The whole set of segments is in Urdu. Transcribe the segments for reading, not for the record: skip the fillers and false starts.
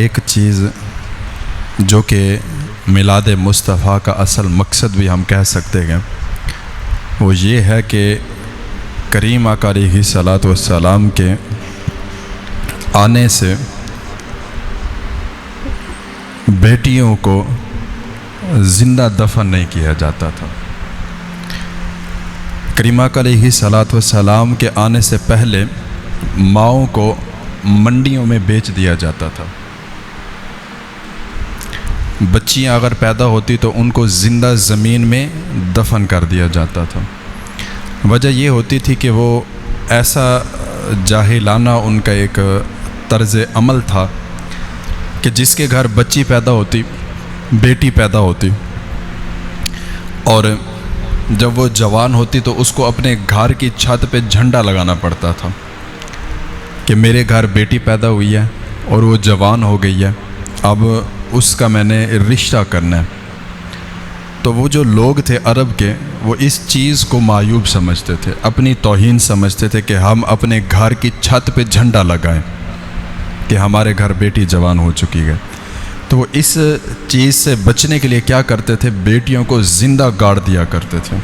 ایک چیز جو کہ میلاد مصطفیٰ کا اصل مقصد بھی ہم کہہ سکتے ہیں، وہ یہ ہے کہ کریم آقا علیہ صلوٰۃ والسلام کے آنے سے بیٹیوں کو زندہ دفن نہیں کیا جاتا تھا۔ کریم آقا علیہ صلوٰۃ والسلام کے آنے سے پہلے ماؤں کو منڈیوں میں بیچ دیا جاتا تھا۔ بچیاں اگر پیدا ہوتی تو ان کو زندہ زمین میں دفن کر دیا جاتا تھا۔ وجہ یہ ہوتی تھی کہ وہ ایسا جاہلانہ ان کا ایک طرز عمل تھا کہ جس کے گھر بچی پیدا ہوتی، بیٹی پیدا ہوتی، اور جب وہ جوان ہوتی تو اس کو اپنے گھر کی چھت پہ جھنڈا لگانا پڑتا تھا کہ میرے گھر بیٹی پیدا ہوئی ہے اور وہ جوان ہو گئی ہے، اب اس کا میں نے رشتہ کرنا ہے۔ تو وہ جو لوگ تھے عرب کے، وہ اس چیز کو معیوب سمجھتے تھے، اپنی توہین سمجھتے تھے کہ ہم اپنے گھر کی چھت پہ جھنڈا لگائیں کہ ہمارے گھر بیٹی جوان ہو چکی ہے۔ تو وہ اس چیز سے بچنے کے لیے کیا کرتے تھے، بیٹیوں کو زندہ گاڑ دیا کرتے تھے۔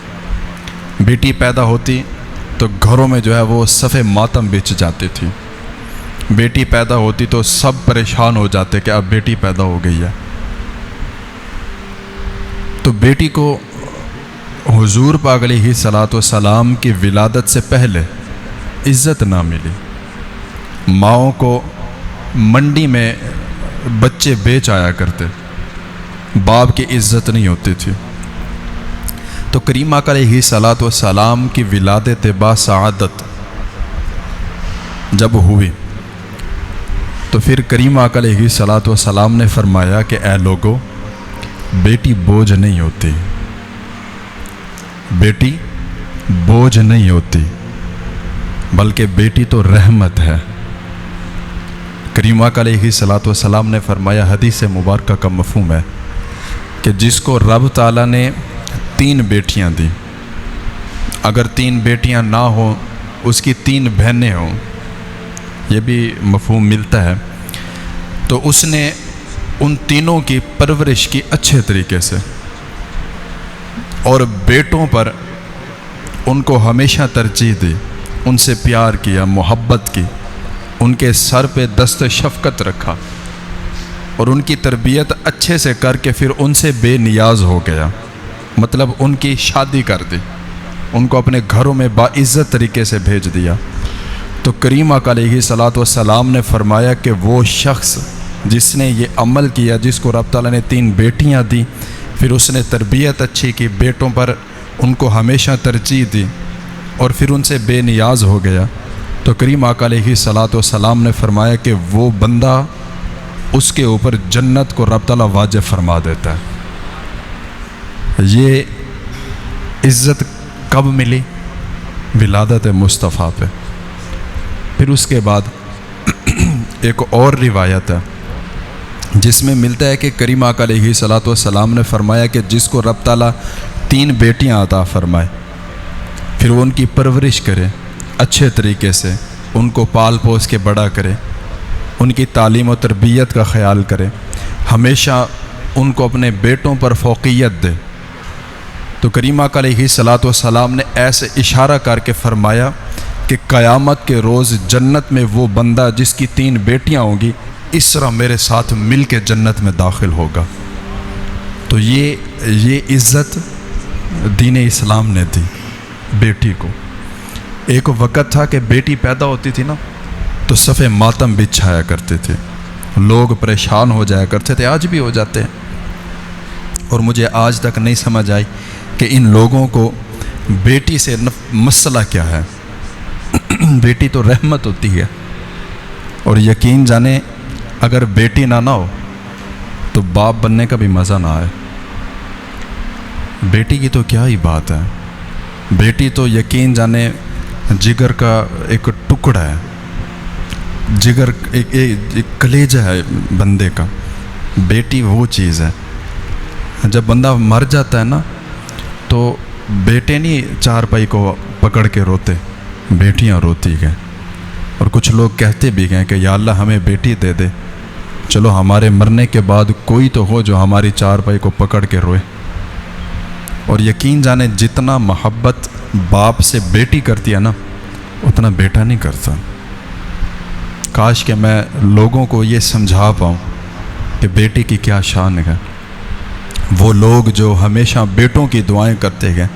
بیٹی پیدا ہوتی تو گھروں میں جو ہے وہ صف ماتم بچ جاتی تھی۔ بیٹی پیدا ہوتی تو سب پریشان ہو جاتے کہ اب بیٹی پیدا ہو گئی ہے۔ تو بیٹی کو حضور پاک علیہ صلوٰۃ والسلام کی ولادت سے پہلے عزت نہ ملی۔ ماؤں کو منڈی میں بچے بیچ آیا کرتے، باپ کی عزت نہیں ہوتی تھی۔ تو کریم آقا علیہ صلوٰۃ والسلام کی ولادت با سعادت جب ہوئی تو پھر کریم آقا علیہ صلوٰۃ والسلام نے فرمایا کہ اے لوگو، بیٹی بوجھ نہیں ہوتی، بیٹی بوجھ نہیں ہوتی، بلکہ بیٹی تو رحمت ہے۔ کریم آقا علیہ صلوٰۃ والسلام نے فرمایا، حدیث مبارکہ کا مفہوم ہے کہ جس کو رب تعالیٰ نے 3 بیٹیاں دی، اگر 3 بیٹیاں نہ ہوں، اس کی 3 بہنیں ہوں، یہ بھی مفہوم ملتا ہے، تو اس نے ان تینوں کی پرورش کی اچھے طریقے سے، اور بیٹوں پر ان کو ہمیشہ ترجیح دی، ان سے پیار کیا، محبت کی، ان کے سر پہ دست شفقت رکھا، اور ان کی تربیت اچھے سے کر کے پھر ان سے بے نیاز ہو گیا، مطلب ان کی شادی کر دی، ان کو اپنے گھروں میں باعزت طریقے سے بھیج دیا۔ تو کریم آقا علیہ صلوٰۃ والسلام نے فرمایا کہ وہ شخص جس نے یہ عمل کیا، جس کو رب تعالیٰ نے 3 بیٹیاں دی، پھر اس نے تربیت اچھی کی، بیٹوں پر ان کو ہمیشہ ترجیح دی، اور پھر ان سے بے نیاز ہو گیا، تو کریم آقا علیہ صلوٰۃ والسلام نے فرمایا کہ وہ بندہ، اس کے اوپر جنت کو رب تعالیٰ واجب فرما دیتا ہے۔ یہ عزت کب ملی؟ ولادت مصطفیٰ پہ۔ پھر اس کے بعد ایک اور روایت ہے جس میں ملتا ہے کہ کریم آقا علیہ صلوٰۃ والسلام نے فرمایا کہ جس کو رب تعالیٰ 3 بیٹیاں عطا فرمائے، پھر وہ ان کی پرورش کرے اچھے طریقے سے، ان کو پال پوس کے بڑا کرے، ان کی تعلیم و تربیت کا خیال کرے، ہمیشہ ان کو اپنے بیٹوں پر فوقیت دے، تو کریم آقا علیہ صلوٰۃ والسلام نے ایسے اشارہ کر کے فرمایا کہ قیامت کے روز جنت میں وہ بندہ جس کی 3 بیٹیاں ہوں گی، اس طرح میرے ساتھ مل کے جنت میں داخل ہوگا۔ تو یہ عزت دین اسلام نے دی بیٹی کو۔ ایک وقت تھا کہ بیٹی پیدا ہوتی تھی نا تو صف ماتم بچھایا کرتے تھے، لوگ پریشان ہو جایا کرتے تھے، آج بھی ہو جاتے ہیں، اور مجھے آج تک نہیں سمجھ آئی کہ ان لوگوں کو بیٹی سے مسئلہ کیا ہے۔ بیٹی تو رحمت ہوتی ہے، اور یقین جانے اگر بیٹی نہ ہو تو باپ بننے کا بھی مزہ نہ آئے۔ بیٹی کی تو کیا ہی بات ہے، بیٹی تو یقین جانے جگر کا ایک ٹکڑا ہے، جگر ایک کلیجہ ہے بندے کا، بیٹی وہ چیز ہے۔ جب بندہ مر جاتا ہے نا تو بیٹے نہیں چارپائی کو پکڑ کے روتے، بیٹیاں روتی ہیں، اور کچھ لوگ کہتے بھی ہیں کہ یا اللہ ہمیں بیٹی دے دے، چلو ہمارے مرنے کے بعد کوئی تو ہو جو ہماری چارپائی کو پکڑ کے روئے. اور یقین جانے جتنا محبت باپ سے بیٹی کرتی ہے نا اتنا بیٹا نہیں کرتا. کاش کہ میں لوگوں کو یہ سمجھا پاؤں کہ بیٹی کی کیا شان ہے. وہ لوگ جو ہمیشہ بیٹوں کی دعائیں کرتے ہیں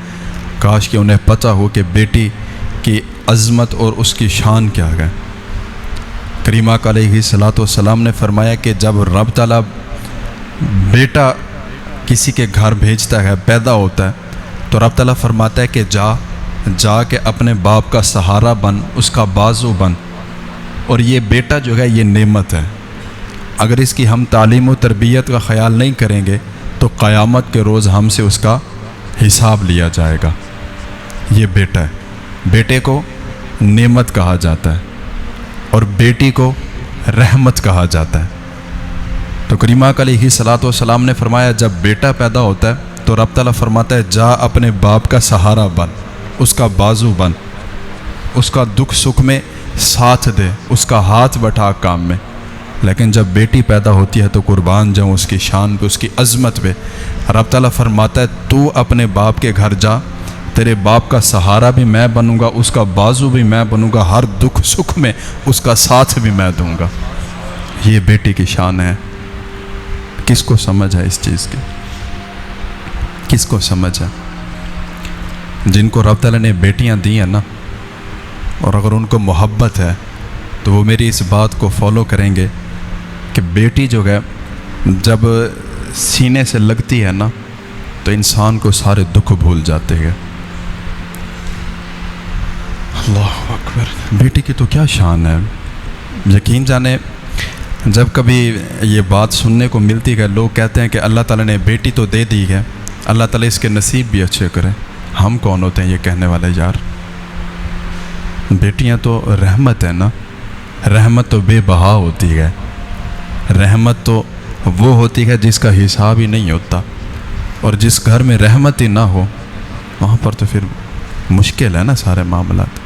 کاش کہ انہیں پتہ ہو کہ بیٹی کی عظمت اور اس کی شان کیا ہے. کریمہ علیہ الصلوۃ والسلام نے فرمایا کہ جب رب تعالیٰ بیٹا کسی کے گھر بھیجتا ہے پیدا ہوتا ہے تو رب تعالیٰ فرماتا ہے کہ جا کے اپنے باپ کا سہارا بن، اس کا بازو بن. اور یہ بیٹا جو ہے یہ نعمت ہے. اگر اس کی ہم تعلیم و تربیت کا خیال نہیں کریں گے تو قیامت کے روز ہم سے اس کا حساب لیا جائے گا. یہ بیٹا ہے. بیٹے کو نعمت کہا جاتا ہے اور بیٹی کو رحمت کہا جاتا ہے. تو کریمہ علیہ الصلوۃ والسلام نے فرمایا جب بیٹا پیدا ہوتا ہے تو رب تعالیٰ فرماتا ہے جا اپنے باپ کا سہارا بن، اس کا بازو بن، اس کا دکھ سکھ میں ساتھ دے، اس کا ہاتھ بٹھا کام میں. لیکن جب بیٹی پیدا ہوتی ہے تو قربان جاؤں اس کی شان پہ، اس کی عظمت پہ. رب تعالیٰ فرماتا ہے تو اپنے باپ کے گھر جا، تیرے باپ کا سہارا بھی میں بنوں گا، اس کا بازو بھی میں بنوں گا، ہر دکھ سکھ میں اس کا ساتھ بھی میں دوں گا. یہ بیٹی کی شان ہے. کس کو سمجھ ہے اس چیز کی؟ کس کو سمجھ ہے؟ جن کو رب تعالیٰ نے بیٹیاں دی ہیں نا، اور اگر ان کو محبت ہے تو وہ میری اس بات کو فالو کریں گے کہ بیٹی جو ہے جب سینے سے لگتی ہے نا تو انسان کو سارے دکھ بھول جاتے ہیں. اللہ اکبر. بیٹی کی تو کیا شان ہے. یقین جانے جب کبھی یہ بات سننے کو ملتی ہے لوگ کہتے ہیں کہ اللہ تعالیٰ نے بیٹی تو دے دی ہے، اللہ تعالیٰ اس کے نصیب بھی اچھے کرے. ہم کون ہوتے ہیں یہ کہنے والے یار؟ بیٹیاں تو رحمت ہے نا. رحمت تو بے بہا ہوتی ہے. رحمت تو وہ ہوتی ہے جس کا حساب ہی نہیں ہوتا. اور جس گھر میں رحمت ہی نہ ہو وہاں پر تو پھر مشکل ہے نا سارے معاملات.